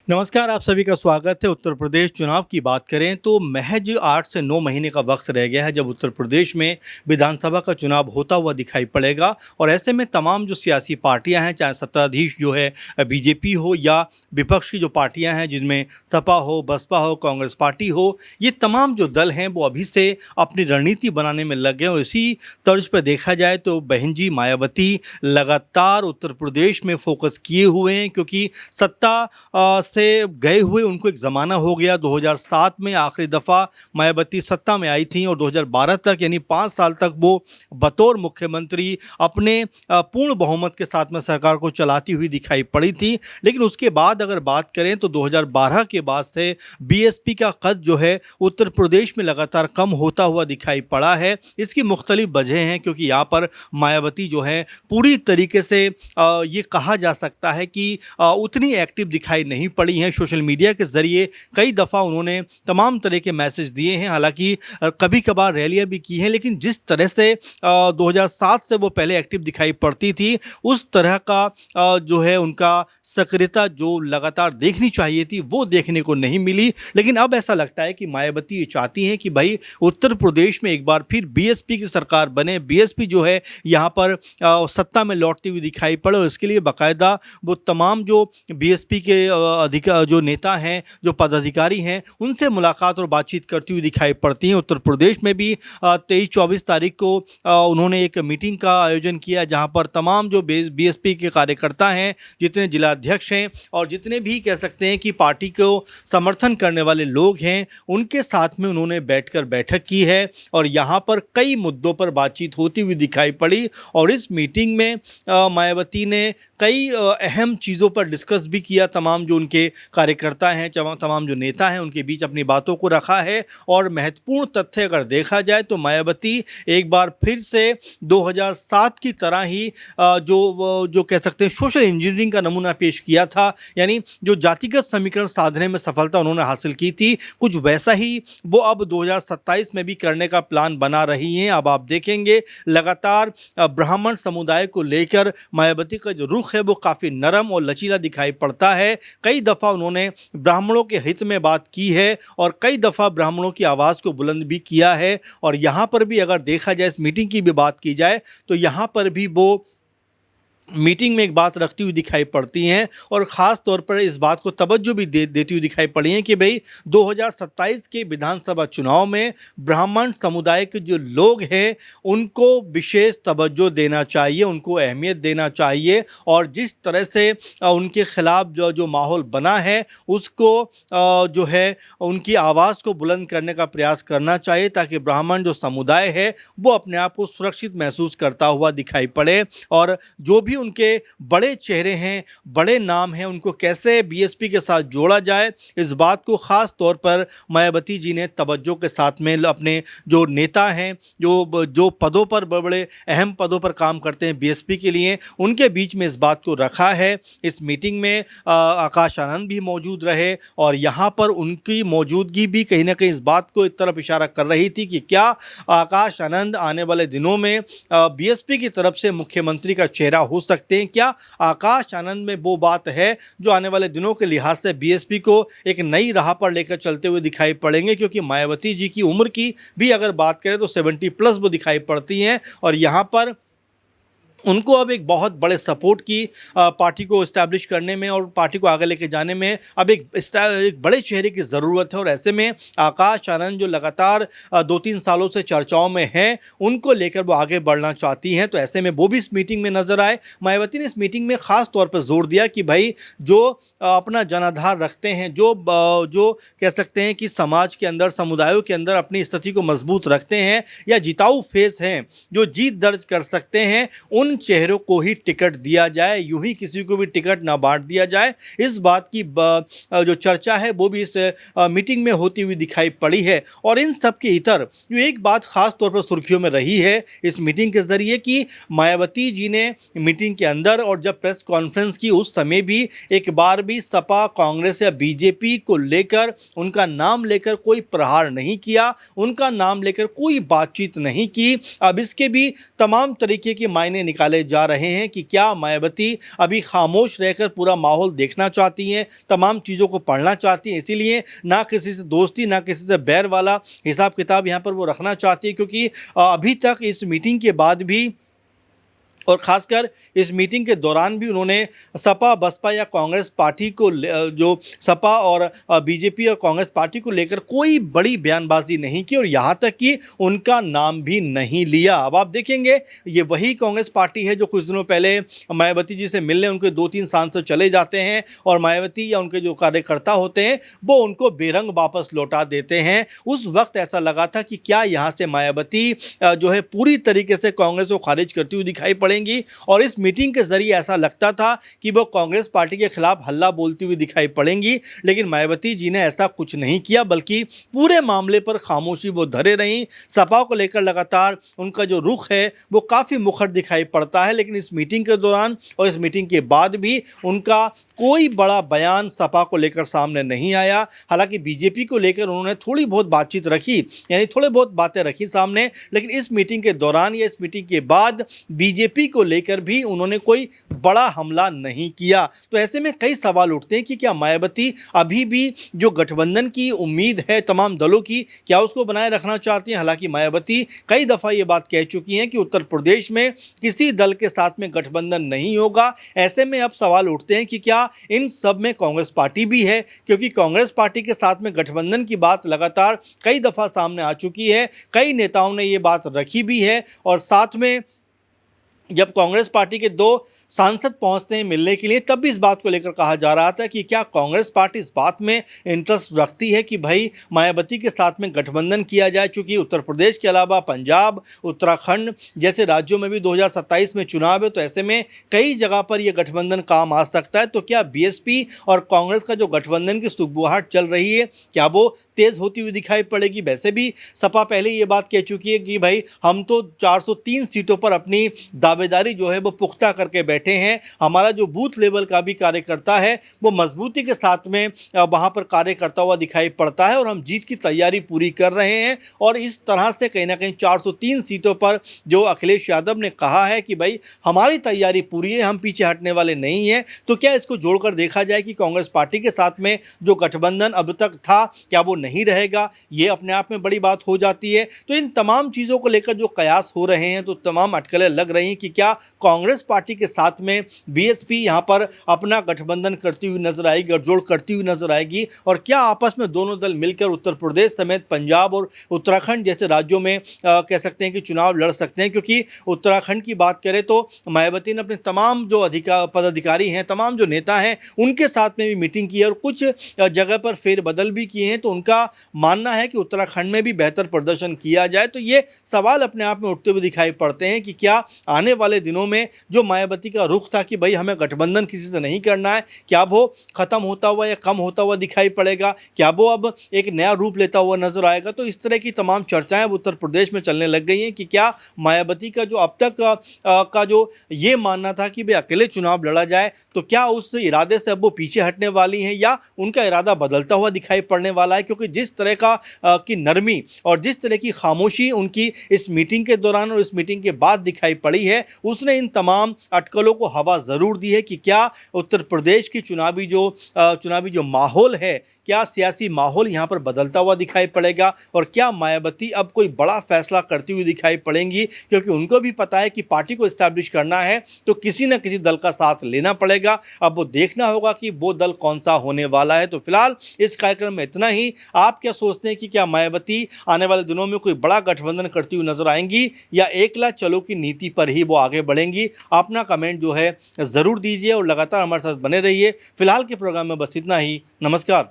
नमस्कार, आप सभी का स्वागत है। उत्तर प्रदेश चुनाव की बात करें तो महज 8 से 9 महीने का वक्त रह गया है जब उत्तर प्रदेश में विधानसभा का चुनाव होता हुआ दिखाई पड़ेगा। और ऐसे में तमाम जो सियासी पार्टियां हैं, चाहे सत्ताधीश जो है बीजेपी हो या विपक्ष की जो पार्टियां हैं जिनमें सपा हो, बसपा हो, कांग्रेस पार्टी हो, ये तमाम जो दल हैं वो अभी से अपनी रणनीति बनाने में लगे हैं। और इसी तर्ज पर देखा जाए तो बहन जी मायावती लगातार उत्तर प्रदेश में फोकस किए हुए हैं, क्योंकि सत्ता से गए हुए उनको एक ज़माना हो गया। 2007 में आखिरी दफ़ा मायावती सत्ता में आई थी और 2012 तक यानी 5 साल तक वो बतौर मुख्यमंत्री अपने पूर्ण बहुमत के साथ में सरकार को चलाती हुई दिखाई पड़ी थी। लेकिन उसके बाद अगर बात करें तो 2012 के बाद से बीएसपी का कद जो है उत्तर प्रदेश में लगातार कम होता हुआ दिखाई पड़ा है। इसकी मुख्तलिफ वजह हैं, क्योंकि यहाँ पर मायावती जो है पूरी तरीके से ये कहा जा सकता है कि उतनी एक्टिव दिखाई नहीं पड़ी हैं। सोशल मीडिया के ज़रिए कई दफ़ा उन्होंने तमाम तरह के मैसेज दिए हैं, हालांकि कभी कभार रैलियां भी की हैं, लेकिन जिस तरह से 2007 से वो पहले एक्टिव दिखाई पड़ती थी उस तरह का जो है उनका सक्रियता जो लगातार देखनी चाहिए थी वो देखने को नहीं मिली। लेकिन अब ऐसा लगता है कि मायावती ये चाहती हैं कि भाई उत्तर प्रदेश में एक बार फिर बीएसपी की सरकार बने, बीएसपी जो है यहाँ पर सत्ता में लौटती हुई दिखाई पड़े। और इसके लिए बाकायदा वो तमाम जो बीएसपी के जो नेता हैं, जो पदाधिकारी हैं, उनसे मुलाकात और बातचीत करती हुई दिखाई पड़ती हैं। उत्तर प्रदेश में भी 23-24 तारीख को उन्होंने एक मीटिंग का आयोजन किया, जहां पर तमाम जो बीएसपी के कार्यकर्ता हैं, जितने जिलाध्यक्ष हैं और जितने भी कह सकते हैं कि पार्टी को समर्थन करने वाले लोग हैं, उनके साथ में उन्होंने बैठकर बैठक की है और यहाँ पर कई मुद्दों पर बातचीत होती हुई दिखाई पड़ी। और इस मीटिंग में मायावती ने कई अहम चीज़ों पर डिस्कस भी किया। तमाम जो उनके कार्यकर्ता हैं, तमाम जो नेता हैं, उनके बीच अपनी बातों को रखा है। और महत्वपूर्ण तथ्य अगर देखा जाए तो मायावती एक बार फिर से 2007 की तरह ही जो कह सकते हैं सोशल इंजीनियरिंग का नमूना पेश किया था, यानी जो जातिगत समीकरण साधने में सफलता उन्होंने हासिल की थी, कुछ वैसा ही वो अब 2027 में भी करने का प्लान बना रही हैं। अब आप देखेंगे लगातार ब्राह्मण समुदाय को लेकर मायावती का जो रुख है वो काफ़ी नरम और लचीला दिखाई पड़ता है। कई दफ़ा उन्होंने ब्राह्मणों के हित में बात की है और कई दफ़ा ब्राह्मणों की आवाज़ को बुलंद भी किया है। और यहाँ पर भी अगर देखा जाए, इस मीटिंग की भी बात की जाए तो यहाँ पर भी वो मीटिंग में एक बात रखती हुई दिखाई पड़ती हैं और ख़ास तौर पर इस बात को तवज्जो भी देती हुई दिखाई पड़ी हैं कि भाई 2027 के विधानसभा चुनाव में ब्राह्मण समुदाय के जो लोग हैं उनको विशेष तवज्जो देना चाहिए, उनको अहमियत देना चाहिए। और जिस तरह से उनके ख़िलाफ़ जो माहौल बना है उसको जो है उनकी आवाज़ को बुलंद करने का प्रयास करना चाहिए, ताकि ब्राह्मण जो समुदाय है वो अपने आप को सुरक्षित महसूस करता हुआ दिखाई पड़े। और जो भी उनके बड़े चेहरे हैं, बड़े नाम हैं, उनको कैसे बीएसपी के साथ जोड़ा जाए, इस बात को ख़ास तौर पर मायावती जी ने तवज्जो के साथ में अपने जो नेता हैं, जो पदों पर बड़े अहम पदों पर काम करते हैं बीएसपी के लिए, उनके बीच में इस बात को रखा है। इस मीटिंग में आकाश आनंद भी मौजूद रहे और यहाँ पर उनकी मौजूदगी भी कहीं ना कहीं इस बात को एक तरफ इशारा कर रही थी कि क्या आकाश आनंद आने वाले दिनों में बीएसपी की तरफ से मुख्यमंत्री का चेहरा हो सकते हैं। क्या आकाश आनंद में वो बात है जो आने वाले दिनों के लिहाज से बीएसपी को एक नई राह पर लेकर चलते हुए दिखाई पड़ेंगे, क्योंकि मायावती जी की उम्र की भी अगर बात करें तो 70+ वो दिखाई पड़ती हैं और यहाँ पर उनको अब एक बहुत बड़े सपोर्ट की पार्टी को इस्टेब्लिश करने में और पार्टी को आगे लेके जाने में अब एक बड़े चेहरे की ज़रूरत है। और ऐसे में आकाश आनंद जो लगातार 2-3 सालों से चर्चाओं में हैं, उनको लेकर वो आगे बढ़ना चाहती हैं, तो ऐसे में वो भी इस मीटिंग में नज़र आए। मायावती ने इस मीटिंग में ख़ास तौर पर जोर दिया कि भाई जो अपना जनाधार रखते हैं, जो कह सकते हैं कि समाज के अंदर, समुदायों के अंदर अपनी स्थिति को मजबूत रखते हैं या जिताऊ फेस हैं, जो जीत दर्ज कर सकते हैं, उन चेहरों को ही टिकट दिया जाए, यूं ही किसी को भी टिकट ना बांट दिया जाए। इस बात की जो चर्चा है वो भी इस मीटिंग में होती हुई दिखाई पड़ी है। और इन सब के इतर जो एक बात खास तौर पर सुर्खियों में रही है इस मीटिंग के जरिए कि मायावती जी ने मीटिंग के अंदर और जब प्रेस कॉन्फ्रेंस की उस समय भी एक बार भी सपा, कांग्रेस या बीजेपी को लेकर, उनका नाम लेकर कोई प्रहार नहीं किया, उनका नाम लेकर कोई बातचीत नहीं की। अब इसके भी तमाम तरीके के मायने निकाले जा रहे हैं कि क्या मायावती अभी खामोश रहकर पूरा माहौल देखना चाहती हैं, तमाम चीज़ों को पढ़ना चाहती हैं, इसीलिए ना किसी से दोस्ती ना किसी से बैर वाला हिसाब किताब यहाँ पर वो रखना चाहती है, क्योंकि अभी तक इस मीटिंग के बाद भी और ख़ासकर इस मीटिंग के दौरान भी उन्होंने सपा बसपा या कांग्रेस पार्टी को जो सपा और बीजेपी और कांग्रेस पार्टी को लेकर कोई बड़ी बयानबाजी नहीं की और यहाँ तक कि उनका नाम भी नहीं लिया। अब आप देखेंगे ये वही कांग्रेस पार्टी है जो कुछ दिनों पहले मायावती जी से मिलने उनके 2-3 सांसद चले जाते हैं और मायावती या उनके जो कार्यकर्ता होते हैं वो उनको बेरंग वापस लौटा देते हैं। उस वक्त ऐसा लगा था कि क्या यहाँ से मायावती जो है पूरी तरीके से कांग्रेस को खारिज करती हुई दिखाई पड़ेंगी, और इस मीटिंग के जरिए ऐसा लगता था कि वो कांग्रेस पार्टी के खिलाफ हल्ला बोलती हुई दिखाई पड़ेंगी। लेकिन मायावती जी ने ऐसा कुछ नहीं किया, बल्कि पूरे मामले पर खामोशी वो धरे रहीं। सपा को लेकर लगातार उनका जो रुख है वो काफ़ी मुखर दिखाई पड़ता है, लेकिन इस मीटिंग के दौरान और इस मीटिंग के बाद भी उनका कोई बड़ा बयान सपा को लेकर सामने नहीं आया। हालांकि बीजेपी को लेकर उन्होंने थोड़ी बहुत बातचीत रखी, यानी थोड़ी बहुत बातें रखी सामने, लेकिन इस मीटिंग के दौरान या इस मीटिंग के बाद बीजेपी को लेकर भी उन्होंने कोई बड़ा हमला नहीं किया। तो ऐसे में कई सवाल उठते हैं कि क्या मायावती अभी भी जो गठबंधन की उम्मीद है तमाम दलों की, क्या उसको बनाए रखना चाहती हैं। हालांकि मायावती कई दफ़ा ये बात कह चुकी हैं कि उत्तर प्रदेश में किसी दल के साथ में गठबंधन नहीं होगा। ऐसे में अब सवाल उठते हैं कि क्या इन सब में कांग्रेस पार्टी भी है, क्योंकि कांग्रेस पार्टी के साथ में गठबंधन की बात लगातार कई दफ़ा सामने आ चुकी है, कई नेताओं ने ये बात रखी भी है। और साथ में जब कांग्रेस पार्टी के 2 सांसद पहुंचते हैं मिलने के लिए, तब भी इस बात को लेकर कहा जा रहा था कि क्या कांग्रेस पार्टी इस बात में इंटरेस्ट रखती है कि भाई मायावती के साथ में गठबंधन किया जाए, चूँकि उत्तर प्रदेश के अलावा पंजाब, उत्तराखंड जैसे राज्यों में भी 2027 में चुनाव है, तो ऐसे में कई जगह पर यह गठबंधन काम आ सकता है। तो क्या बीएसपी और कांग्रेस का जो गठबंधन की सुगबुगाहट चल रही है, क्या वो तेज़ होती हुई दिखाई पड़ेगी। वैसे भी सपा पहले ये बात कह चुकी है कि भाई हम तो 403 सीटों पर अपनी दावेदारी जो है वो पुख्ता करके बैठे हैं, हमारा जो बूथ लेवल का भी कार्यकर्ता है वो मजबूती के साथ में वहां पर कार्य करता हुआ दिखाई पड़ता है और हम जीत की तैयारी पूरी कर रहे हैं। और इस तरह से कहीं ना कहीं 403 सीटों पर जो अखिलेश यादव ने कहा है कि भाई हमारी तैयारी पूरी है, हम पीछे हटने वाले नहीं हैं, तो क्या इसको जोड़कर देखा जाए कि कांग्रेस पार्टी के साथ में जो गठबंधन अब तक था क्या वो नहीं रहेगा, ये अपने आप में बड़ी बात हो जाती है। तो इन तमाम चीज़ों को लेकर जो कयास हो रहे हैं, तो तमाम अटकलें लग रही हैं कि क्या कांग्रेस पार्टी के साथ में बीएसपी यहां पर अपना गठबंधन करती हुई नजर आएगी, गठजोड़ करती हुई नजर आएगी, और क्या आपस में दोनों दल मिलकर उत्तर प्रदेश समेत पंजाब और उत्तराखंड जैसे राज्यों में कह सकते हैं कि चुनाव लड़ सकते हैं। क्योंकि उत्तराखंड की बात करें तो मायावती ने अपने तमाम जो पदाधिकारी हैं, तमाम जो नेता हैं, उनके साथ में भी मीटिंग की है और कुछ जगह पर फेरबदल भी किए हैं। तो उनका मानना है कि उत्तराखंड में भी बेहतर प्रदर्शन किया जाए। तो ये सवाल अपने आप में उठते हुए दिखाई पड़ते हैं कि क्या आने वाले दिनों में जो मायावती का रुख था कि भाई हमें गठबंधन किसी से नहीं करना है, क्या वो खत्म होता हुआ या कम होता हुआ दिखाई पड़ेगा, क्या वो अब एक नया रूप लेता हुआ नजर आएगा। तो इस तरह की तमाम चर्चाएं उत्तर प्रदेश में चलने लग गई हैं कि क्या मायावती का जो अब तक का जो ये मानना था कि भाई अकेले चुनाव लड़ा जाए, तो क्या उस इरादे से अब वो पीछे हटने वाली हैं या उनका इरादा बदलता हुआ दिखाई पड़ने वाला है। क्योंकि जिस तरह का की नरमी और जिस तरह की खामोशी उनकी इस मीटिंग के दौरान और इस मीटिंग के बाद दिखाई पड़ी है, उसने इन तमाम अटकलों को हवा ज़रूर दी है कि क्या उत्तर प्रदेश की चुनावी जो माहौल है, क्या सियासी माहौल यहाँ पर बदलता हुआ दिखाई पड़ेगा और क्या मायावती अब कोई बड़ा फैसला करती हुई दिखाई पड़ेंगी। क्योंकि उनको भी पता है कि पार्टी को इस्टेब्लिश करना है तो किसी न किसी दल का साथ लेना पड़ेगा। अब वो देखना होगा कि वो दल कौन सा होने वाला है। तो फिलहाल इस कार्यक्रम में इतना ही। आप क्या सोचते हैं कि क्या मायावती आने वाले दिनों में कोई बड़ा गठबंधन करती हुई नजर आएंगी या एकला चलो की नीति पर ही वो आगे बढ़ेंगी? अपना कमेंट जो है ज़रूर दीजिए और लगातार हमारे साथ बने रहिए। फिलहाल के प्रोग्राम में बस इतना ही। नमस्कार।